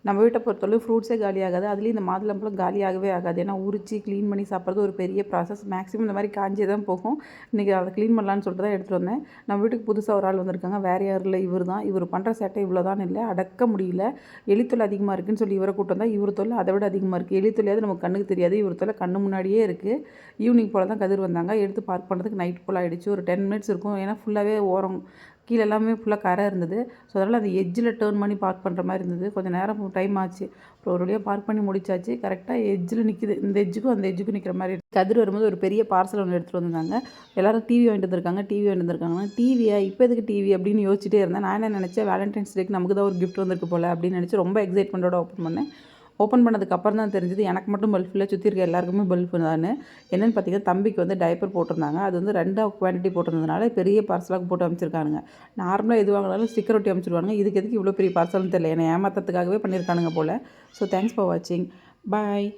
நம்ம வீட்டை பொறுத்தளவு ஃப்ரூட்ஸே காலியாகாது. அதுலேயும் இந்த மாதுளம்பழம் காலியாகவே ஆகாது. ஏன்னா உரித்து க்ளீன் பண்ணி சாப்பிட்றது ஒரு பெரிய ப்ராசஸ். மேக்ஸிமம் இந்த மாதிரி காஞ்சே தான் போகும். இன்றைக்கி அதை க்ளீன் பண்ணலான்னு சொல்லிட்டு தான் எடுத்துகிட்டு வந்தேன். நம்ம வீட்டுக்கு புதுசாக ஒரு ஆள் வந்திருக்காங்க. வேறு யாரும் இல்லை, இவர் தான். இவர் பண்ணுற சேட்டை இவ்வளோதான் இல்லை, அடக்க முடியல. எலித்தொல்லை அதிகமாக இருக்குதுன்னு சொல்லி இவரை கூட்டம் தான். இவர் தொல்லை அதை விட அதிகமாக இருக்குது. எலித்தொல்லையாவது நமக்கு கண்ணுக்கு தெரியாது, இவர் தொல்லை கண்ணு முன்னாடியே இருக்குது. ஈவினிங் போல் தான் கதிர் வந்தாங்க. எடுத்து பார்க் பண்ணுறதுக்கு நைட் போல் ஆகிடுச்சு. ஒரு 10 மினிட்ஸ் இருக்கும். ஏன்னா ஃபுல்லாகவே ஓரம் கீழே எல்லாமே ஃபுல்லாக கரை இருந்தது. ஸோ அதனால் அந்த எட்ஜில் டேர்ன் பண்ணி பார்க் பண்ணுற மாதிரி இருந்தது. கொஞ்சம் நேரம் டைம் ஆச்சு. அப்புறம் ஒரு வழியாக பார்க் பண்ணி முடிச்சாச்சு. கரெக்டாக எட்ஜில் நிற்கிது. இந்த எட்ஜுக்கும் அந்த எட்ஜுக்கும் நிற்கிற மாதிரி. கதிர் வரும்போது ஒரு பெரிய பார்சல் ஒன்று எடுத்துகிட்டு வந்திருந்தாங்க. எல்லோரும் டிவி வாங்கிட்டு வந்திருக்காங்க. டிவி வாங்கிட்டு வந்திருக்காங்கன்னா டிவியா இப்போ எதுக்கு டிவி அப்படின்னு யோசிச்சுட்டே இருந்தேன். நான் என்ன நினச்சேன், வேலண்டைன்ஸ் டேக்கு நமக்கு தான் ஒரு கிஃப்ட் வந்திருக்கு போல் அப்படின்னு நினச்சி ரொம்ப எக்ஸைட்மெண்ட்டோட ஓப்பன் பண்ணேன். ஓப்பன் பண்ணதுக்கப்புறம் தான் தெரிஞ்சது எனக்கு மட்டும் பல்ப் இல்லை, சுற்றி இருக்க எல்லாருக்குமே பல்ப் தான். என்னென்னு பார்த்தீங்கன்னா, தம்பிக்கு வந்து டைப்பர் போட்டிருந்தாங்க. அது வந்து 2 குவான்டிட்டி போட்டிருந்ததுனால பெரிய பார்சலாக போட்டு அமைச்சிருக்கானுங்க. நார்மலாக எது வாங்கினாலும் ஸ்டிக்கர் ஒட்டி அமைச்சிருவாங்க. இதுக்கு எதுக்கு இவ்வளோ பெரிய பார்சல்னு தெரியல. என்னை ஏமாத்துறதுக்காகவே பண்ணியிருக்கானுங்க போல். ஸோ தேங்க்ஸ் ஃபார் வாட்சிங். பாய்.